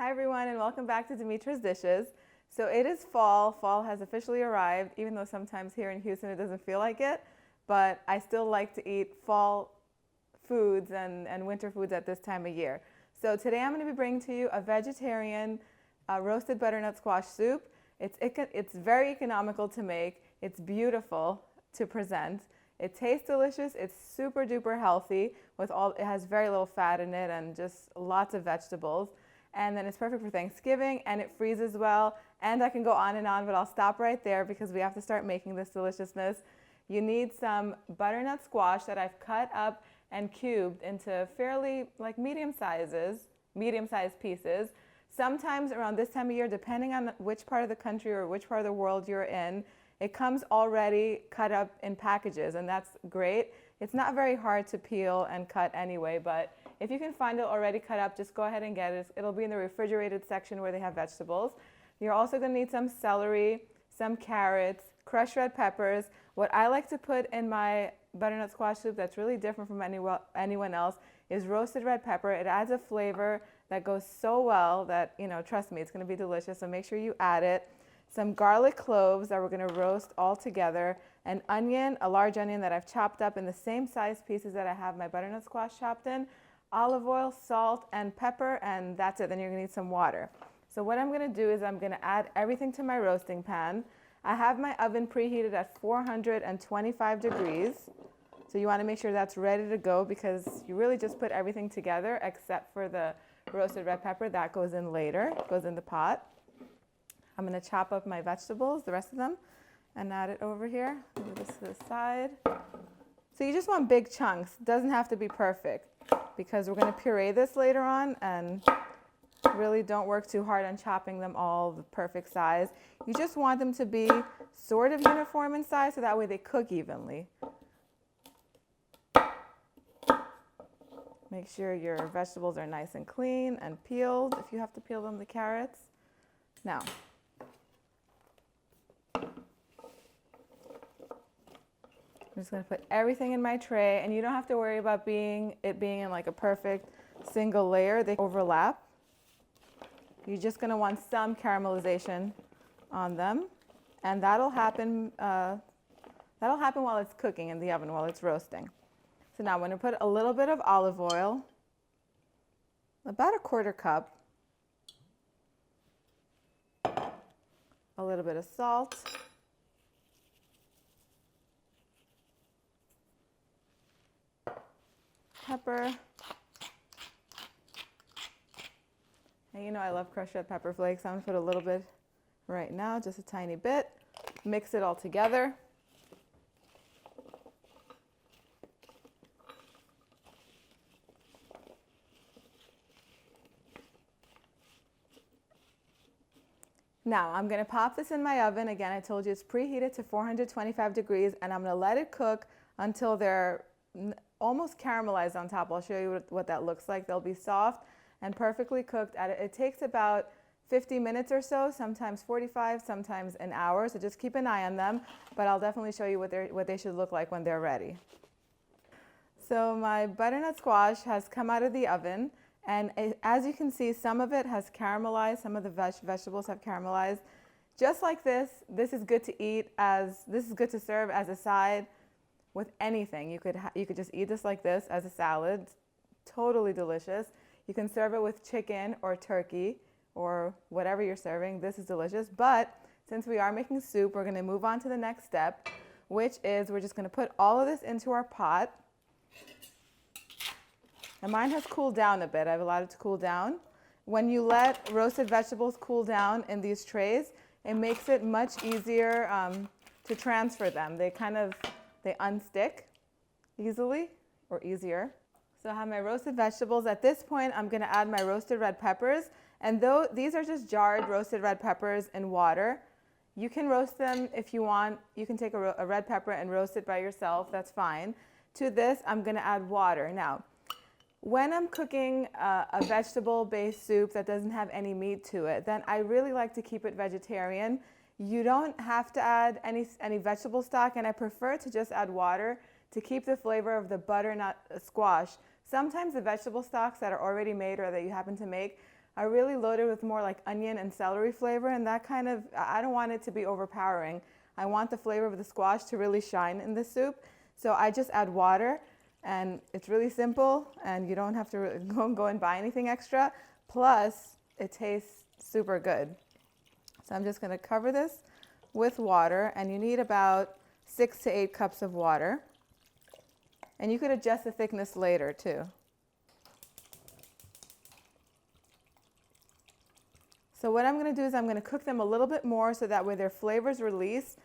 Hi everyone and welcome back to Dimitra's Dishes. So it is fall. Fall has officially arrived, even though sometimes here in Houston it doesn't feel like it. But I still like to eat fall foods and winter foods at this time of year. So today I'm going to be bringing to you a vegetarian roasted butternut squash soup. It's very economical to make. It's beautiful to present. It tastes delicious. It's super duper healthy it has very little fat in it and just lots of vegetables. And then it's perfect for Thanksgiving, and it freezes well. And I can go on, but I'll stop right there because we have to start making this deliciousness. You need some butternut squash that I've cut up and cubed into fairly medium-sized pieces. Sometimes around this time of year, depending on which part of the country or which part of the world you're in, it comes already cut up in packages, and that's great. It's not very hard to peel and cut anyway, but if you can find it already cut up, just go ahead and get it. It'll be in the refrigerated section where they have vegetables. You're also going to need some celery, some carrots, crushed red peppers. What I like to put in my butternut squash soup that's really different from anyone else is roasted red pepper. It adds a flavor that goes so well that, trust me, it's going to be delicious. So make sure you add it. Some garlic cloves that we're going to roast all together. An onion, a large onion that I've chopped up in the same size pieces that I have my butternut squash chopped in. Olive oil, salt, and pepper, and that's it. Then you're going to need some water. So what I'm going to do is I'm going to add everything to my roasting pan. I have my oven preheated at 425 degrees. So you want to make sure that's ready to go because you really just put everything together except for the roasted red pepper. That goes in later. It goes in the pot. I'm going to chop up my vegetables, the rest of them, and add it over here. Move this to the side. So you just want big chunks. It doesn't have to be perfect because we're going to puree this later on, and really don't work too hard on chopping them all the perfect size. You just want them to be sort of uniform in size so that way they cook evenly. Make sure your vegetables are nice and clean and peeled if you have to peel them, the carrots. Now, I'm just going to put everything in my tray, and you don't have to worry about it being in like a perfect single layer. They overlap. You're just going to want some caramelization on them, and that'll happen while it's cooking in the oven, while it's roasting. So now I'm going to put a little bit of olive oil, about a quarter cup, a little bit of salt, pepper, and I love crushed red pepper flakes. I'm going to put a little bit right now, just a tiny bit. Mix it all together. Now I'm going to pop this in my oven. Again, I told you it's preheated to 425 degrees, and I'm going to let it cook until they're almost caramelized on top. I'll show you what that looks like. They'll be soft and perfectly cooked. It takes about 50 minutes or so, sometimes 45, sometimes an hour. So just keep an eye on them, but I'll definitely show you what they should look like when they're ready. So my butternut squash has come out of the oven, and as you can see, some of it has caramelized, some of the vegetables have caramelized. Just like this is good to serve as a side with anything. You could just eat this like this as a salad. Totally delicious. You can serve it with chicken or turkey or whatever you're serving. This is delicious. But since we are making soup, we're going to move on to the next step, which is we're just going to put all of this into our pot. And mine has cooled down a bit. I've allowed it to cool down. When you let roasted vegetables cool down in these trays, it makes it much easier to transfer them. They unstick easily or easier. So I have my roasted vegetables. At this point, I'm going to add my roasted red peppers. And though these are just jarred roasted red peppers in water, you can roast them if you want. You can take a red pepper and roast it by yourself. That's fine. To this, I'm going to add water. Now, when I'm cooking a vegetable-based soup that doesn't have any meat to it, then I really like to keep it vegetarian. You don't have to add any vegetable stock, and I prefer to just add water to keep the flavor of the butternut squash. Sometimes the vegetable stocks that are already made or that you happen to make are really loaded with more like onion and celery flavor, and that kind of, I don't want it to be overpowering. I want the flavor of the squash to really shine in the soup. So I just add water, and it's really simple, and you don't have to go and buy anything extra. Plus, it tastes super good. So I'm just going to cover this with water, and you need about 6 to 8 cups of water. And you could adjust the thickness later too. So what I'm going to do is I'm going to cook them a little bit more so that way their flavors release.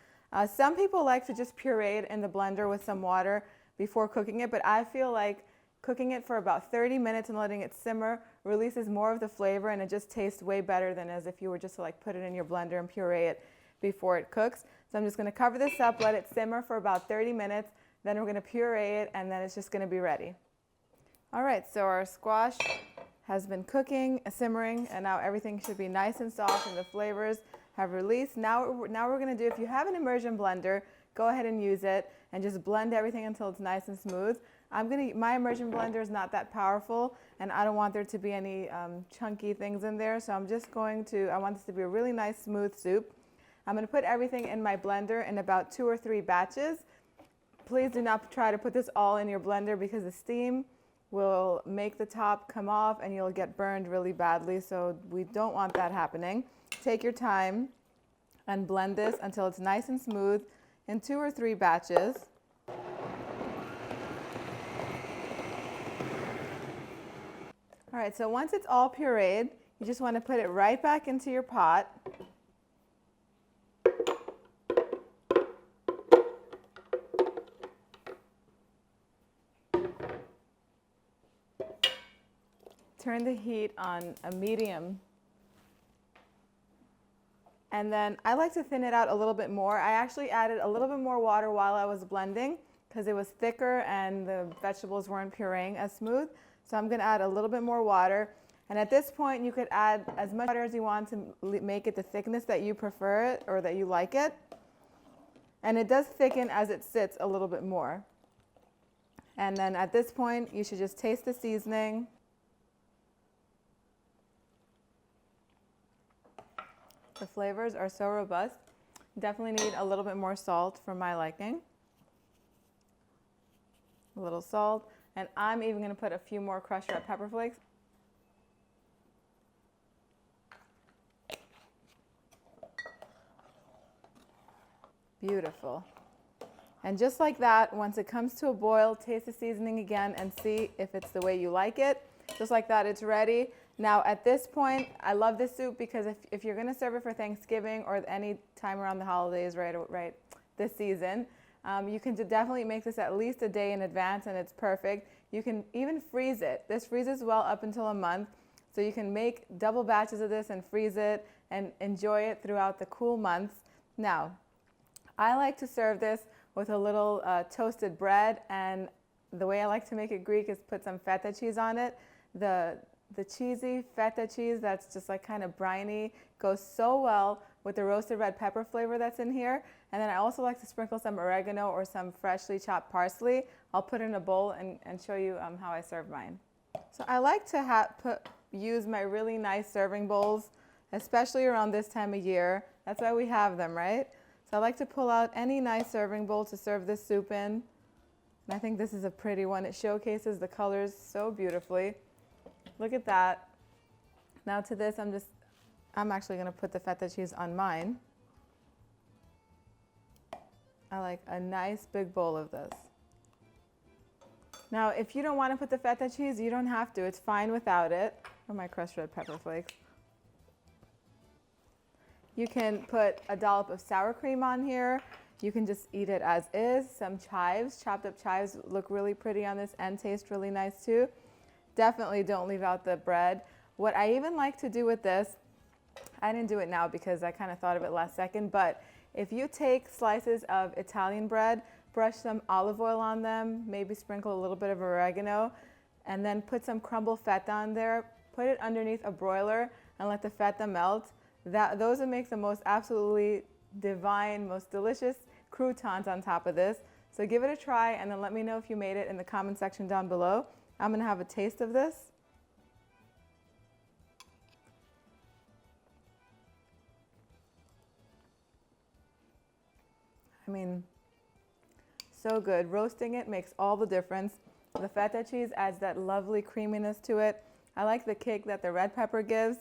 Some people like to just puree it in the blender with some water before cooking it, but I feel like cooking it for about 30 minutes and letting it simmer releases more of the flavor, and it just tastes way better than as if you were just to like put it in your blender and puree it before it cooks. So I'm just going to cover this up, let it simmer for about 30 minutes, then we're going to puree it, and then it's just going to be ready. All right, so our squash has been cooking, simmering, and now everything should be nice and soft and the flavors have released. Now we're going to do, if you have an immersion blender, go ahead and use it and just blend everything until it's nice and smooth. My immersion blender is not that powerful, and I don't want there to be any chunky things in there, so I'm just going to, I want this to be a really nice smooth soup. I'm going to put everything in my blender in about 2 or 3 batches. Please do not try to put this all in your blender because the steam will make the top come off and you'll get burned really badly, so we don't want that happening. Take your time and blend this until it's nice and smooth in 2 or 3 batches. All right, so once it's all pureed, you just want to put it right back into your pot. Turn the heat on a medium. And then I like to thin it out a little bit more. I actually added a little bit more water while I was blending because it was thicker and the vegetables weren't pureeing as smooth. So I'm going to add a little bit more water. And at this point, you could add as much water as you want to make it the thickness that you prefer it or that you like it. And it does thicken as it sits a little bit more. And then at this point, you should just taste the seasoning. The flavors are so robust. Definitely need a little bit more salt for my liking. A little salt. And I'm even going to put a few more crushed red pepper flakes. Beautiful. And just like that, once it comes to a boil, taste the seasoning again and see if it's the way you like it. Just like that, it's ready. Now at this point, I love this soup because if you're going to serve it for Thanksgiving or any time around the holidays, right this season, you can definitely make this at least a day in advance and it's perfect. You can even freeze it. This freezes well up until a month, so you can make double batches of this and freeze it and enjoy it throughout the cool months. Now, I like to serve this with a little toasted bread, and the way I like to make it Greek is put some feta cheese on it. The cheesy feta cheese that's just like kind of briny goes so well with the roasted red pepper flavor that's in here. And then I also like to sprinkle some oregano or some freshly chopped parsley. I'll put it in a bowl and show you how I serve mine. So I like to use my really nice serving bowls, especially around this time of year. That's why we have them, right? So I like to pull out any nice serving bowl to serve this soup in. And I think this is a pretty one. It showcases the colors so beautifully. Look at that. Now to this, I'm actually going to put the feta cheese on mine. I like a nice big bowl of this. Now, if you don't want to put the feta cheese, you don't have to. It's fine without it. Or my crushed red pepper flakes. You can put a dollop of sour cream on here. You can just eat it as is. Some chives, chopped up chives, look really pretty on this and taste really nice too. Definitely don't leave out the bread. What I even like to do with this, I didn't do it now because I kind of thought of it last second, but if you take slices of Italian bread, brush some olive oil on them, maybe sprinkle a little bit of oregano, and then put some crumbled feta on there, put it underneath a broiler and let the feta melt. Those would make the most absolutely divine, most delicious croutons on top of this. So give it a try and then let me know if you made it in the comment section down below. I'm going to have a taste of this. I mean, so good. Roasting it makes all the difference. The feta cheese adds that lovely creaminess to it. I like the kick that the red pepper gives.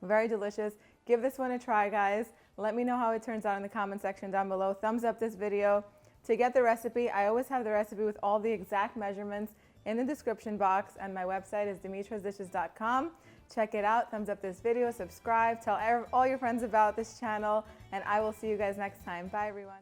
Very delicious. Give this one a try, guys. Let me know how it turns out in the comment section down below. Thumbs up this video. To get the recipe, I always have the recipe with all the exact measurements in the description box, and my website is dimitrasdishes.com. Check it out. Thumbs up this video, subscribe, tell all your friends about this channel, and I will see you guys next time. Bye, everyone.